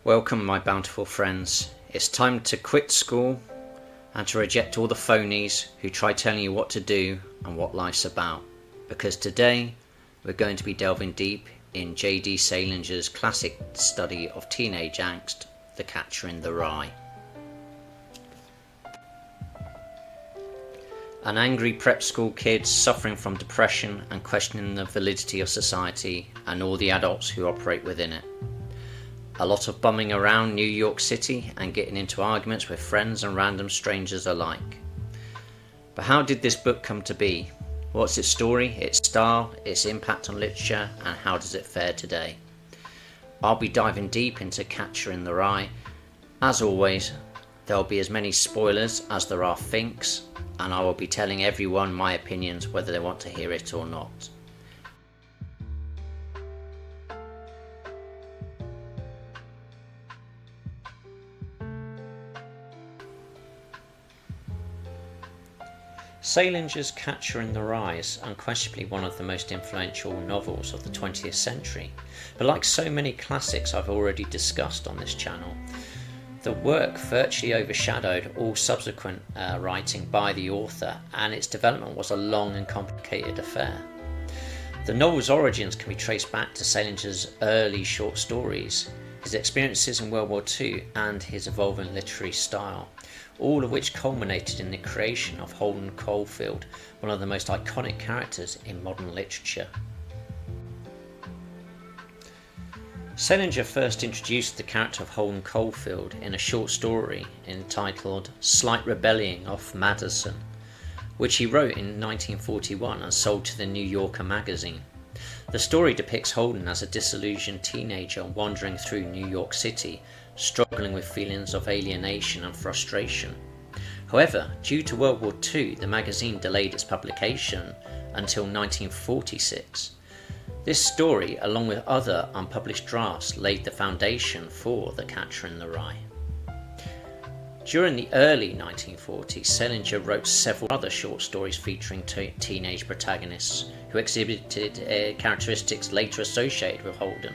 Welcome, my bountiful friends. It's time to quit school and to reject all the phonies who try telling you what to do and what life's about. Because today we're going to be delving deep in J D Salinger's classic study of teenage angst, The Catcher in the Rye. An angry prep school kid suffering from depression and questioning the validity of society and all the adults who operate within it. A lot of bumming around New York City and getting into arguments with friends and random strangers alike. But how did this book come to be? What's its story, its style, its impact on literature, and how does it fare today? I'll be diving deep into Catcher in the Rye. As always, there'll be as many spoilers as there are thinks, and I will be telling everyone my opinions whether they want to hear it or not. Salinger's Catcher in the Rye is unquestionably one of the most influential novels of the 20th century, but like so many classics I've already discussed on this channel, the work virtually overshadowed all subsequent writing by the author, and its development was a long and complicated affair. The novel's origins can be traced back to Salinger's early short stories, his experiences in World War II, and his evolving literary style, all of which culminated in the creation of Holden Caulfield, one of the most iconic characters in modern literature. Salinger first introduced the character of Holden Caulfield in a short story entitled Slight Rebellion of Madison, which he wrote in 1941 and sold to the New Yorker magazine. The story depicts Holden as a disillusioned teenager wandering through New York City, struggling with feelings of alienation and frustration. However, due to World War II, the magazine delayed its publication until 1946. This story, along with other unpublished drafts, laid the foundation for The Catcher in the Rye. During the early 1940s, Salinger wrote several other short stories featuring teenage protagonists who exhibited characteristics later associated with Holden.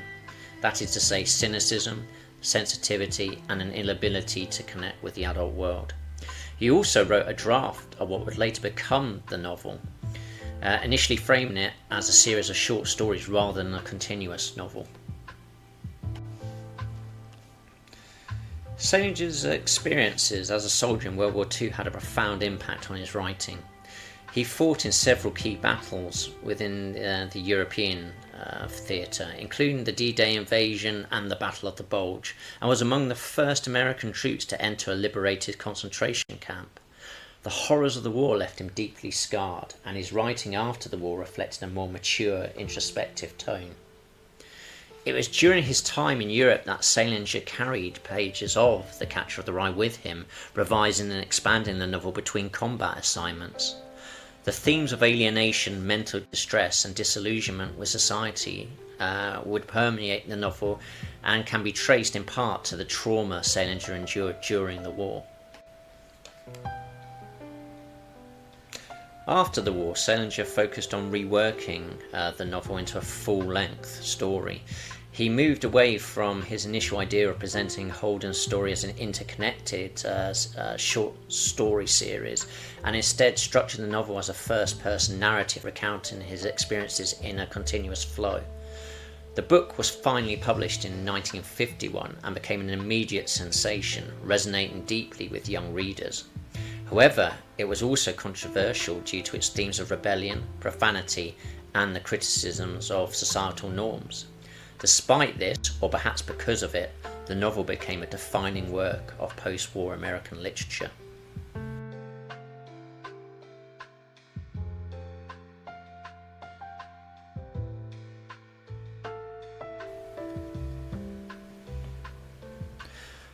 That is to say, cynicism, sensitivity, and an inability to connect with the adult world. He also wrote a draft of what would later become the novel, initially framing it as a series of short stories rather than a continuous novel. Salinger's experiences as a soldier in World War II had a profound impact on his writing. He fought in several key battles within the European theatre, including the D-Day invasion and the Battle of the Bulge, and was among the first American troops to enter a liberated concentration camp. The horrors of the war left him deeply scarred, and his writing after the war reflected a more mature, introspective tone. It was during his time in Europe that Salinger carried pages of The Catcher in the Rye with him, revising and expanding the novel between combat assignments. The themes of alienation, mental distress, and disillusionment with society would permeate the novel and can be traced in part to the trauma Salinger endured during the war. After the war, Salinger focused on reworking the novel into a full-length story. He moved away from his initial idea of presenting Holden's story as an interconnected short story series, and instead structured the novel as a first-person narrative recounting his experiences in a continuous flow. The book was finally published in 1951 and became an immediate sensation, resonating deeply with young readers. However, it was also controversial due to its themes of rebellion, profanity, and the criticisms of societal norms. Despite this, or perhaps because of it, the novel became a defining work of post-war American literature.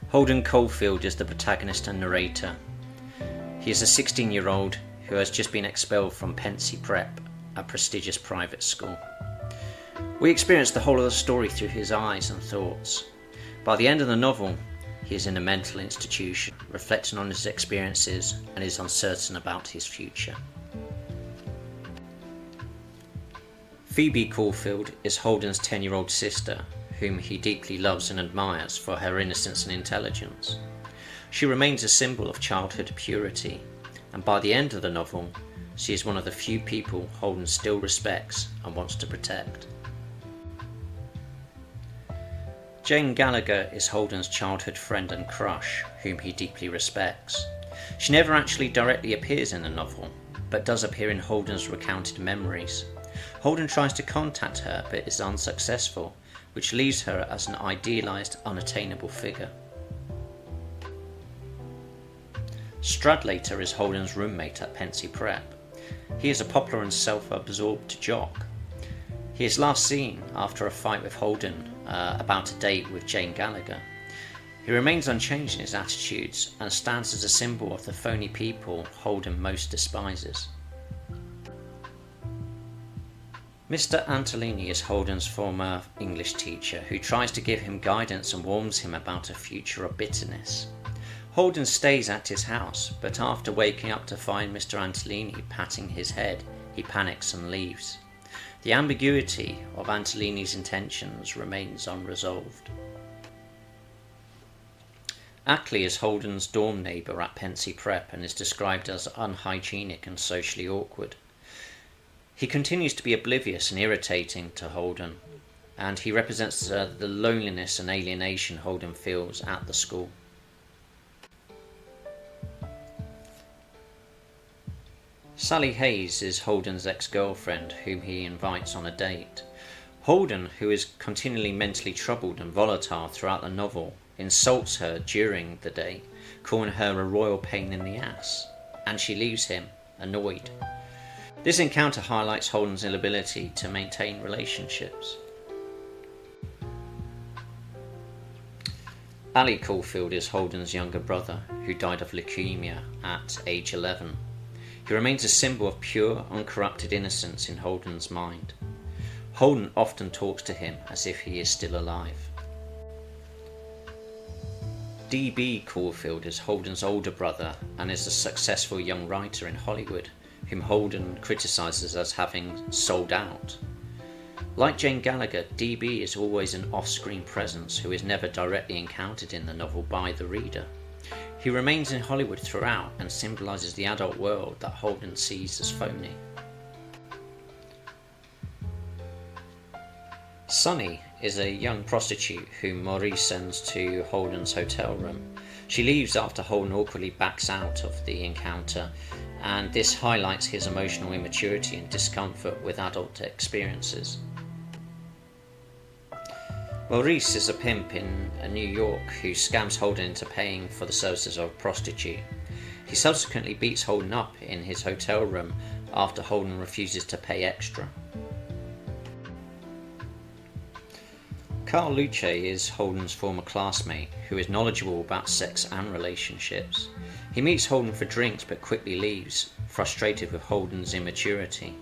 Holden Caulfield is the protagonist and narrator. He is a 16-year-old who has just been expelled from Pensy Prep, a prestigious private school. We experience the whole of the story through his eyes and thoughts. By the end of the novel, he is in a mental institution, reflecting on his experiences and is uncertain about his future. Phoebe Caulfield is Holden's 10-year-old sister, whom he deeply loves and admires for her innocence and intelligence. She remains a symbol of childhood purity, and by the end of the novel, she is one of the few people Holden still respects and wants to protect. Jane Gallagher is Holden's childhood friend and crush, whom he deeply respects. She never actually directly appears in the novel, but does appear in Holden's recounted memories. Holden tries to contact her but is unsuccessful, which leaves her as an idealised, unattainable figure. Stradlater is Holden's roommate at Pensy Prep. He is a popular and self-absorbed jock. He is last seen after a fight with Holden about a date with Jane Gallagher. He remains unchanged in his attitudes and stands as a symbol of the phony people Holden most despises. Mr. Antolini is Holden's former English teacher who tries to give him guidance and warns him about a future of bitterness. Holden stays at his house, but after waking up to find Mr. Antolini patting his head, he panics and leaves. The ambiguity of Antolini's intentions remains unresolved. Ackley is Holden's dorm neighbour at Pensy Prep and is described as unhygienic and socially awkward. He continues to be oblivious and irritating to Holden, and he represents the loneliness and alienation Holden feels at the school. Sally Hayes is Holden's ex-girlfriend, whom he invites on a date. Holden, who is continually mentally troubled and volatile throughout the novel, insults her during the date, calling her a royal pain in the ass, and she leaves him, annoyed. This encounter highlights Holden's inability to maintain relationships. Ali Caulfield is Holden's younger brother, who died of leukemia at age 11. He remains a symbol of pure, uncorrupted innocence in Holden's mind. Holden often talks to him as if he is still alive. D.B. Caulfield is Holden's older brother and is a successful young writer in Hollywood, whom Holden criticises as having sold out. Like Jane Gallagher, D.B. is always an off-screen presence who is never directly encountered in the novel by the reader. He remains in Hollywood throughout and symbolises the adult world that Holden sees as phony. Sunny is a young prostitute whom Maurice sends to Holden's hotel room. She leaves after Holden awkwardly backs out of the encounter, and this highlights his emotional immaturity and discomfort with adult experiences. Maurice is a pimp in New York who scams Holden into paying for the services of a prostitute. He subsequently beats Holden up in his hotel room after Holden refuses to pay extra. Carl Luce is Holden's former classmate who is knowledgeable about sex and relationships. He meets Holden for drinks but quickly leaves, frustrated with Holden's immaturity.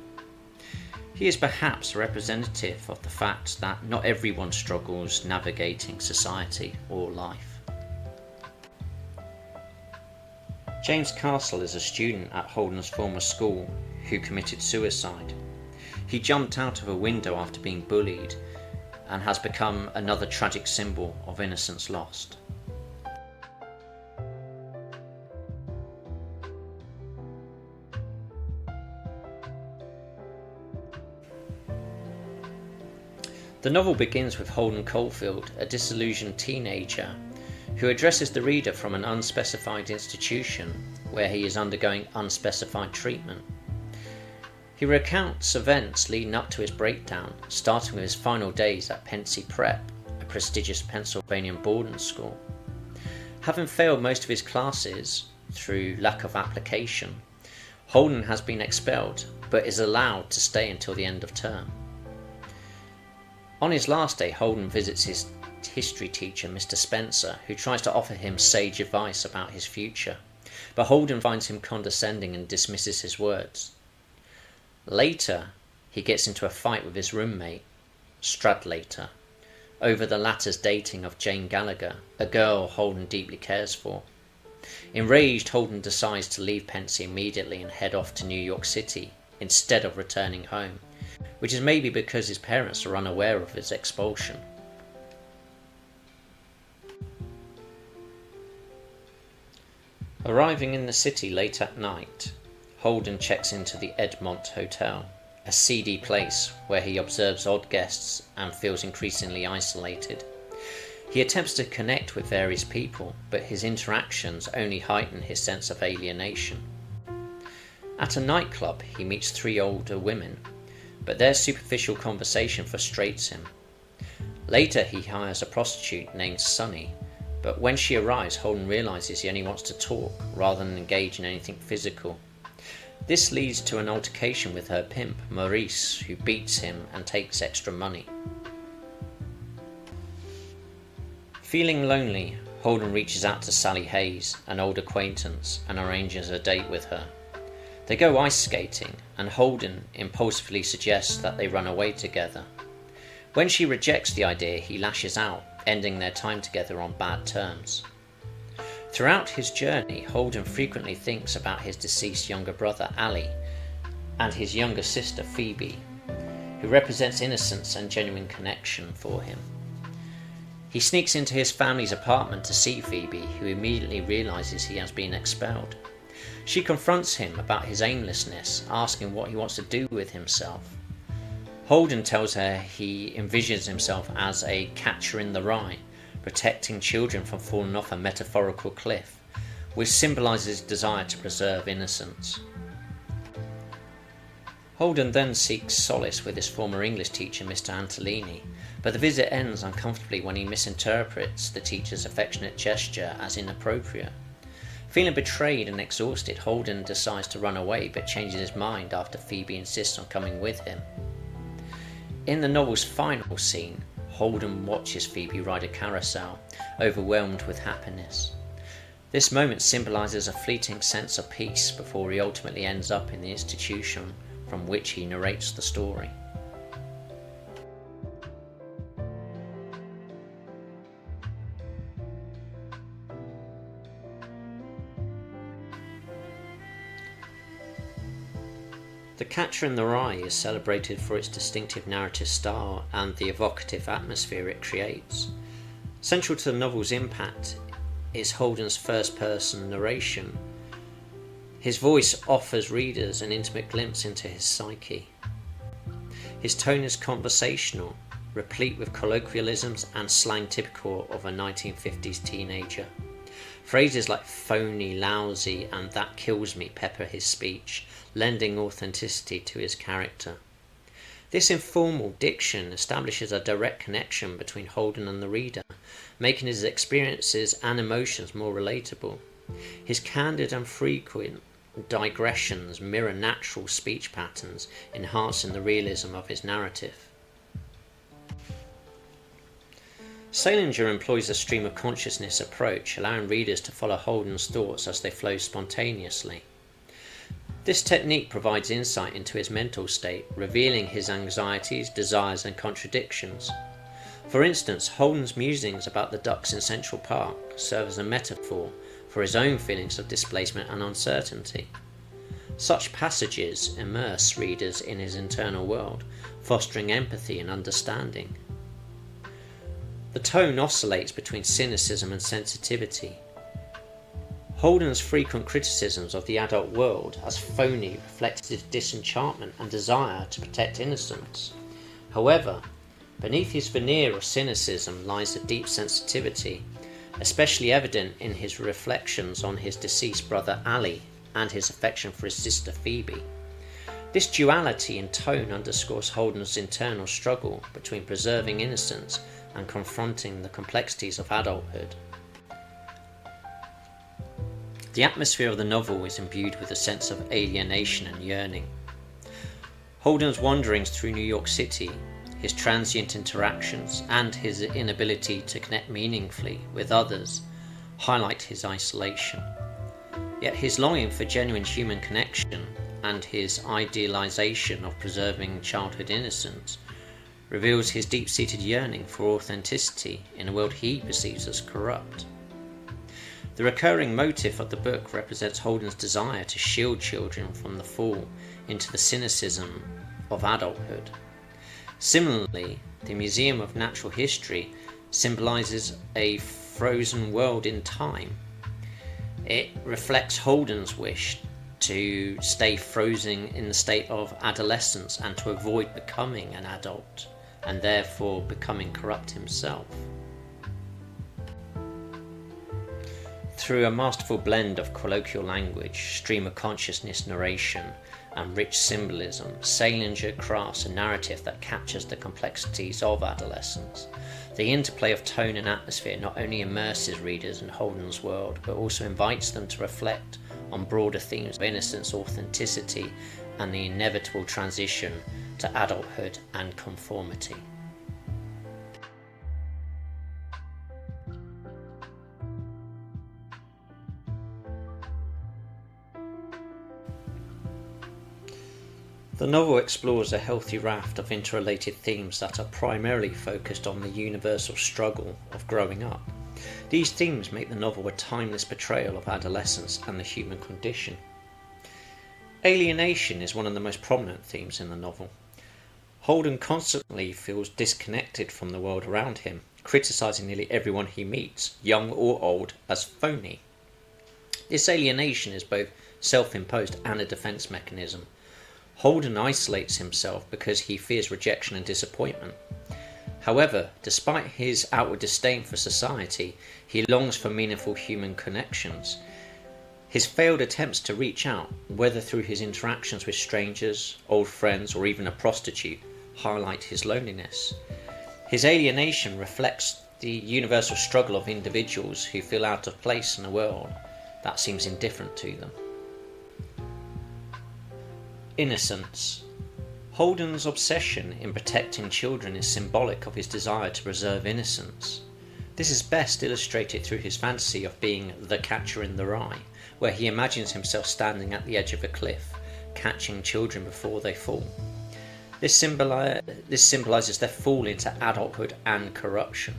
He is perhaps representative of the fact that not everyone struggles navigating society or life. James Castle is a student at Holden's former school who committed suicide. He jumped out of a window after being bullied and has become another tragic symbol of innocence lost. The novel begins with Holden Caulfield, a disillusioned teenager, who addresses the reader from an unspecified institution where he is undergoing unspecified treatment. He recounts events leading up to his breakdown, starting with his final days at Pensy Prep, a prestigious Pennsylvania boarding school. Having failed most of his classes through lack of application, Holden has been expelled but is allowed to stay until the end of term. On his last day, Holden visits his history teacher, Mr. Spencer, who tries to offer him sage advice about his future, but Holden finds him condescending and dismisses his words. Later, he gets into a fight with his roommate, Stradlater, over the latter's dating of Jane Gallagher, a girl Holden deeply cares for. Enraged, Holden decides to leave Pensy immediately and head off to New York City instead of returning home, which is maybe because his parents are unaware of his expulsion. Arriving in the city late at night, Holden checks into the Edmont Hotel, a seedy place where he observes odd guests and feels increasingly isolated. He attempts to connect with various people, but his interactions only heighten his sense of alienation. At a nightclub, he meets 3 older women, but their superficial conversation frustrates him. Later, he hires a prostitute named Sunny, but when she arrives, Holden realizes he only wants to talk rather than engage in anything physical. This leads to an altercation with her pimp, Maurice, who beats him and takes extra money. Feeling lonely, Holden reaches out to Sally Hayes, an old acquaintance, and arranges a date with her. They go ice skating, and Holden impulsively suggests that they run away together. When she rejects the idea, he lashes out, ending their time together on bad terms. Throughout his journey, Holden frequently thinks about his deceased younger brother, Ali, and his younger sister, Phoebe, who represents innocence and genuine connection for him. He sneaks into his family's apartment to see Phoebe, who immediately realizes he has been expelled. She confronts him about his aimlessness, asking what he wants to do with himself. Holden tells her he envisions himself as a catcher in the rye, protecting children from falling off a metaphorical cliff, which symbolises his desire to preserve innocence. Holden then seeks solace with his former English teacher, Mr. Antolini, but the visit ends uncomfortably when he misinterprets the teacher's affectionate gesture as inappropriate. Feeling betrayed and exhausted, Holden decides to run away but changes his mind after Phoebe insists on coming with him. In the novel's final scene, Holden watches Phoebe ride a carousel, overwhelmed with happiness. This moment symbolises a fleeting sense of peace before he ultimately ends up in the institution from which he narrates the story. The Catcher in the Rye is celebrated for its distinctive narrative style and the evocative atmosphere it creates. Central to the novel's impact is Holden's first-person narration. His voice offers readers an intimate glimpse into his psyche. His tone is conversational, replete with colloquialisms and slang typical of a 1950s teenager. Phrases like phony, lousy, and that kills me pepper his speech, lending authenticity to his character. This informal diction establishes a direct connection between Holden and the reader, making his experiences and emotions more relatable. His candid and frequent digressions mirror natural speech patterns, enhancing the realism of his narrative. Salinger employs a stream of consciousness approach, allowing readers to follow Holden's thoughts as they flow spontaneously. This technique provides insight into his mental state, revealing his anxieties, desires, and contradictions. For instance, Holden's musings about the ducks in Central Park serve as a metaphor for his own feelings of displacement and uncertainty. Such passages immerse readers in his internal world, fostering empathy and understanding. The tone oscillates between cynicism and sensitivity. Holden's frequent criticisms of the adult world as phony reflect his disenchantment and desire to protect innocence. However, beneath his veneer of cynicism lies a deep sensitivity, especially evident in his reflections on his deceased brother Ali and his affection for his sister Phoebe. This duality in tone underscores Holden's internal struggle between preserving innocence and confronting the complexities of adulthood. The atmosphere of the novel is imbued with a sense of alienation and yearning. Holden's wanderings through New York City, his transient interactions, and his inability to connect meaningfully with others highlight his isolation. Yet his longing for genuine human connection and his idealization of preserving childhood innocence reveals his deep-seated yearning for authenticity in a world he perceives as corrupt. The recurring motif of the book represents Holden's desire to shield children from the fall into the cynicism of adulthood. Similarly, the Museum of Natural History symbolizes a frozen world in time. It reflects Holden's wish to stay frozen in the state of adolescence and to avoid becoming an adult, and therefore becoming corrupt himself. Through a masterful blend of colloquial language, stream of consciousness narration, and rich symbolism, Salinger crafts a narrative that captures the complexities of adolescence. The interplay of tone and atmosphere not only immerses readers in Holden's world, but also invites them to reflect on broader themes of innocence, authenticity, and the inevitable transition to adulthood and conformity. The novel explores a healthy raft of interrelated themes that are primarily focused on the universal struggle of growing up. These themes make the novel a timeless portrayal of adolescence and the human condition. Alienation is one of the most prominent themes in the novel. Holden constantly feels disconnected from the world around him, criticising nearly everyone he meets, young or old, as phony. This alienation is both self-imposed and a defence mechanism. Holden isolates himself because he fears rejection and disappointment. However, despite his outward disdain for society, he longs for meaningful human connections. His failed attempts to reach out, whether through his interactions with strangers, old friends, or even a prostitute, highlight his loneliness. His alienation reflects the universal struggle of individuals who feel out of place in a world that seems indifferent to them. Innocence. Holden's obsession in protecting children is symbolic of his desire to preserve innocence. This is best illustrated through his fantasy of being the catcher in the rye, where he imagines himself standing at the edge of a cliff, catching children before they fall. This symbolises their fall into adulthood and corruption.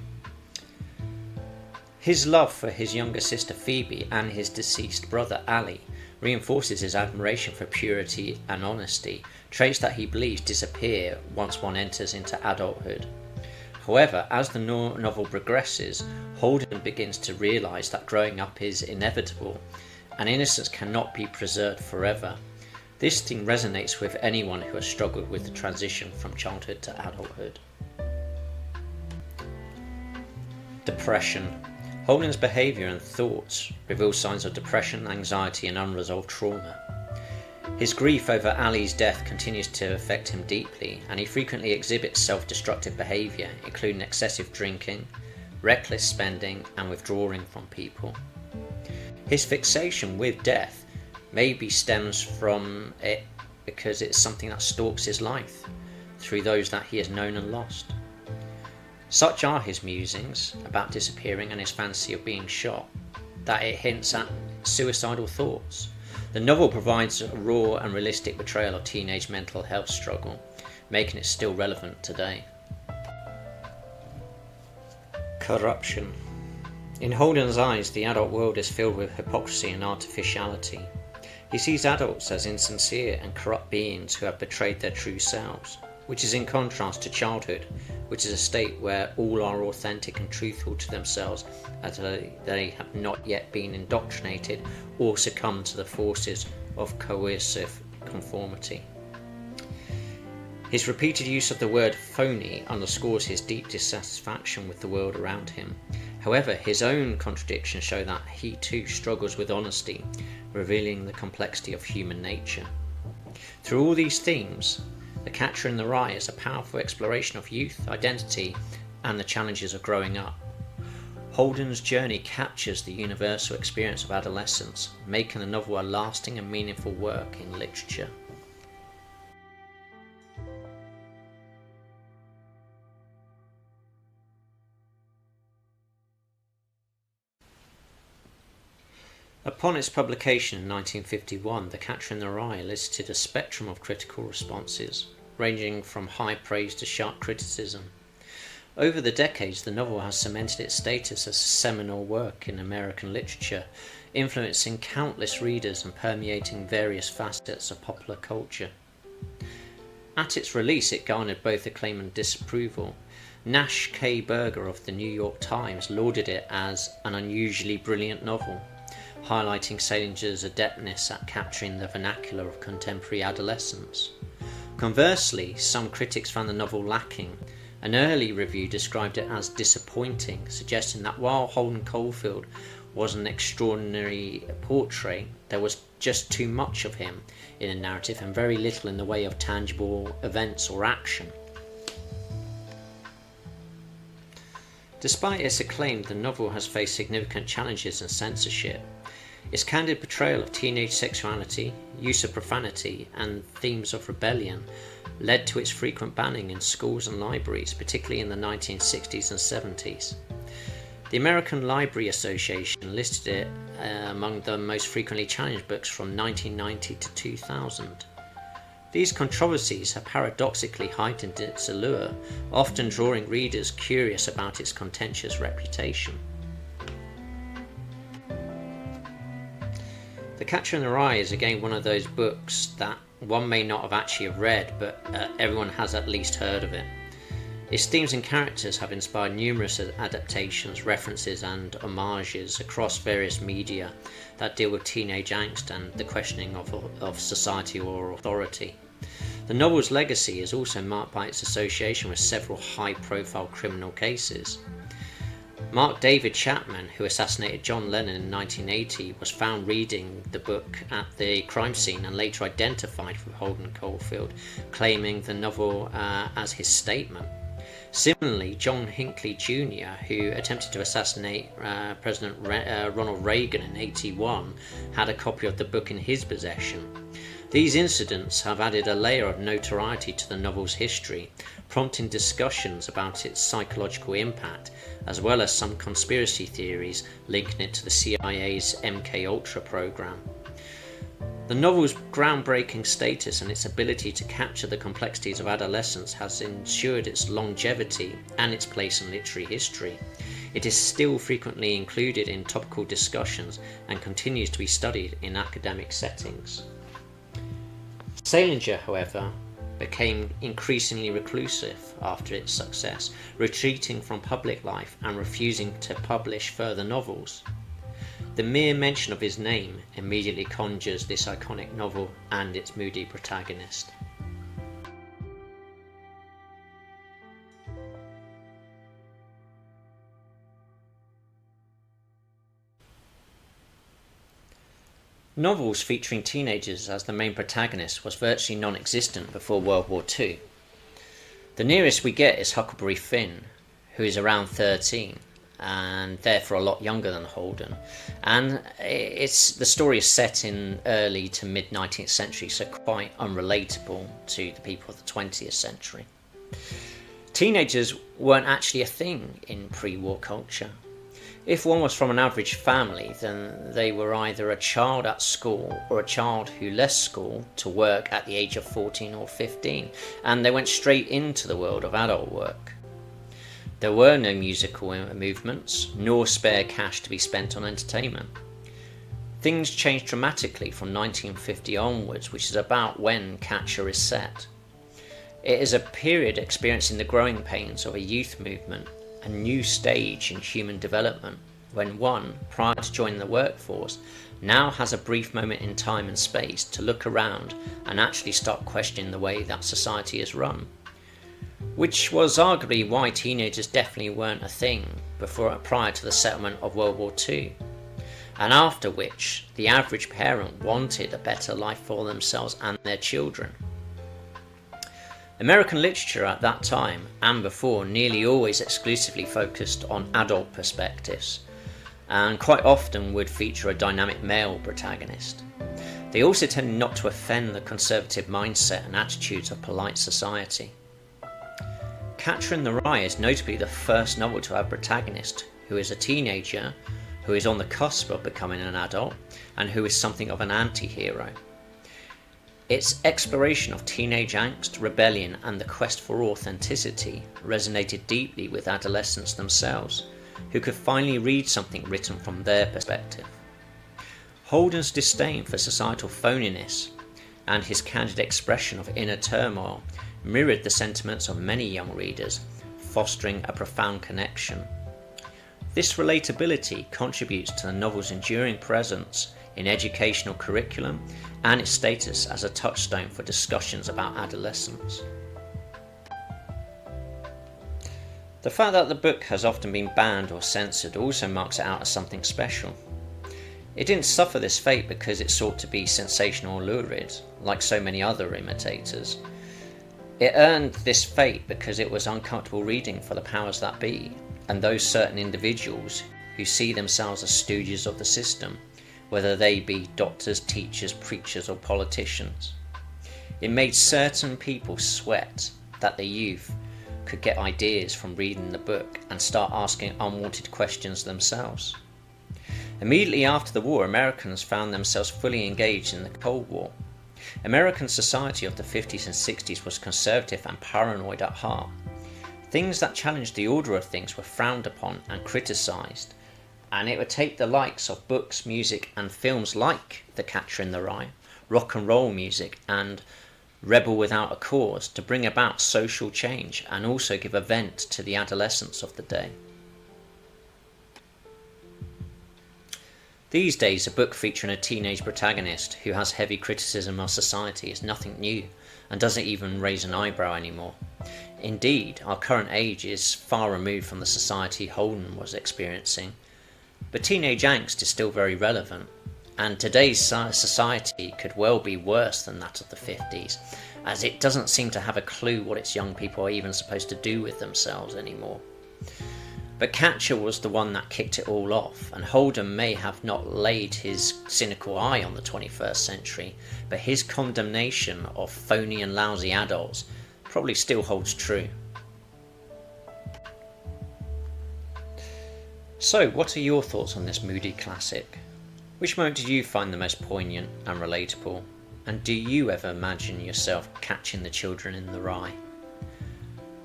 His love for his younger sister Phoebe and his deceased brother Ali reinforces his admiration for purity and honesty, traits that he believes disappear once one enters into adulthood. However, as the novel progresses, Holden begins to realise that growing up is inevitable, and innocence cannot be preserved forever. This theme resonates with anyone who has struggled with the transition from childhood to adulthood. Depression. Holden's behaviour and thoughts reveal signs of depression, anxiety, and unresolved trauma. His grief over Ali's death continues to affect him deeply, and he frequently exhibits self-destructive behaviour, including excessive drinking, reckless spending, and withdrawing from people. His fixation with death maybe stems from it because it's something that stalks his life through those that he has known and lost. Such are his musings about disappearing and his fantasy of being shot, that it hints at suicidal thoughts. The novel provides a raw and realistic portrayal of teenage mental health struggle, making it still relevant today. Corruption. In Holden's eyes, the adult world is filled with hypocrisy and artificiality. He sees adults as insincere and corrupt beings who have betrayed their true selves, which is in contrast to childhood, which is a state where all are authentic and truthful to themselves as they have not yet been indoctrinated or succumbed to the forces of coercive conformity. His repeated use of the word phony underscores his deep dissatisfaction with the world around him. However, his own contradictions show that he too struggles with honesty, revealing the complexity of human nature. Through all these themes, The Catcher in the Rye is a powerful exploration of youth, identity, and the challenges of growing up. Holden's journey captures the universal experience of adolescence, making the novel a lasting and meaningful work in literature. Upon its publication in 1951, The Catcher in the Rye elicited a spectrum of critical responses, ranging from high praise to sharp criticism. Over the decades, the novel has cemented its status as a seminal work in American literature, influencing countless readers and permeating various facets of popular culture. At its release, it garnered both acclaim and disapproval. Nash K. Berger of the New York Times lauded it as an unusually brilliant novel, highlighting Salinger's adeptness at capturing the vernacular of contemporary adolescence. Conversely, some critics found the novel lacking. An early review described it as disappointing, suggesting that while Holden Caulfield was an extraordinary portrait, there was just too much of him in a narrative and very little in the way of tangible events or action. Despite its acclaim, the novel has faced significant challenges and censorship. Its candid portrayal of teenage sexuality, use of profanity, and themes of rebellion led to its frequent banning in schools and libraries, particularly in the 1960s and 70s. The American Library Association listed it among the most frequently challenged books from 1990 to 2000. These controversies have paradoxically heightened its allure, often drawing readers curious about its contentious reputation. The Catcher in the Rye is again one of those books that one may not have actually read, but everyone has at least heard of it. Its themes and characters have inspired numerous adaptations, references and homages across various media that deal with teenage angst and the questioning of society or authority. The novel's legacy is also marked by its association with several high-profile criminal cases. Mark David Chapman, who assassinated John Lennon in 1980, was found reading the book at the crime scene and later identified with Holden Caulfield, claiming the novel as his statement. Similarly, John Hinckley Jr., who attempted to assassinate President Ronald Reagan in 1981, had a copy of the book in his possession. These incidents have added a layer of notoriety to the novel's history, prompting discussions about its psychological impact, as well as some conspiracy theories linking it to the CIA's MK-Ultra program. The novel's groundbreaking status and its ability to capture the complexities of adolescence has ensured its longevity and its place in literary history. It is still frequently included in topical discussions and continues to be studied in academic settings. Salinger, however, became increasingly reclusive after its success, retreating from public life and refusing to publish further novels. The mere mention of his name immediately conjures this iconic novel and its moody protagonist. Novels featuring teenagers as the main protagonist was virtually non-existent before World War II. The nearest we get is Huckleberry Finn, who is around 13 and therefore a lot younger than Holden, and the story is set in early to mid 19th century, so quite unrelatable to the people of the 20th century. Teenagers weren't actually a thing in pre-war culture. If one was from an average family, then they were either a child at school or a child who left school to work at the age of 14 or 15, and they went straight into the world of adult work. There were no musical movements, nor spare cash to be spent on entertainment. Things changed dramatically from 1950 onwards, which is about when Catcher is set. It is a period experiencing the growing pains of a youth movement, a new stage in human development, when one, prior to joining the workforce, now has a brief moment in time and space to look around and actually start questioning the way that society is run. Which was arguably why teenagers definitely weren't a thing prior to the settlement of World War II, and after which the average parent wanted a better life for themselves and their children. American literature at that time and before nearly always exclusively focused on adult perspectives, and quite often would feature a dynamic male protagonist. They also tended not to offend the conservative mindset and attitudes of polite society. Catcher in the Rye is notably the first novel to have a protagonist who is a teenager, who is on the cusp of becoming an adult, and who is something of an anti-hero. Its exploration of teenage angst, rebellion, and the quest for authenticity resonated deeply with adolescents themselves, who could finally read something written from their perspective. Holden's disdain for societal phoniness and his candid expression of inner turmoil mirrored the sentiments of many young readers, fostering a profound connection. This relatability contributes to the novel's enduring presence in educational curriculum and its status as a touchstone for discussions about adolescence. The fact that the book has often been banned or censored also marks it out as something special. It didn't suffer this fate because it sought to be sensational or lurid, like so many other imitators. It earned this fate because it was uncomfortable reading for the powers that be, and those certain individuals who see themselves as stooges of the system, whether they be doctors, teachers, preachers, or politicians. It made certain people sweat that the youth could get ideas from reading the book and start asking unwanted questions themselves. Immediately after the war, Americans found themselves fully engaged in the Cold War. American society of the 50s and 60s was conservative and paranoid at heart. Things that challenged the order of things were frowned upon and criticised, and it would take the likes of books, music and films like The Catcher in the Rye, rock and roll music and Rebel Without a Cause to bring about social change and also give a vent to the adolescence of the day. These days, a book featuring a teenage protagonist who has heavy criticism of society is nothing new and doesn't even raise an eyebrow anymore. Indeed, our current age is far removed from the society Holden was experiencing, but teenage angst is still very relevant. And today's society could well be worse than that of the 50s, as it doesn't seem to have a clue what its young people are even supposed to do with themselves anymore. But Catcher was the one that kicked it all off, and Holden may have not laid his cynical eye on the 21st century, but his condemnation of phony and lousy adults probably still holds true. So, what are your thoughts on this moody classic? Which moment did you find the most poignant and relatable? And do you ever imagine yourself catching the children in the rye?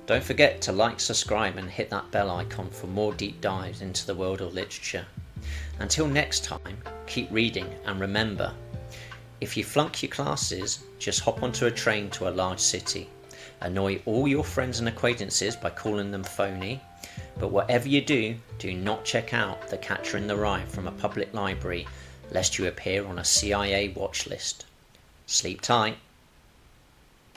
Don't forget to like, subscribe and hit that bell icon for more deep dives into the world of literature. Until next time, keep reading and remember, if you flunk your classes, just hop onto a train to a large city. Annoy all your friends and acquaintances by calling them phony, but whatever you do, do not check out The Catcher in the Rye from a public library, lest you appear on a CIA watch list. Sleep tight.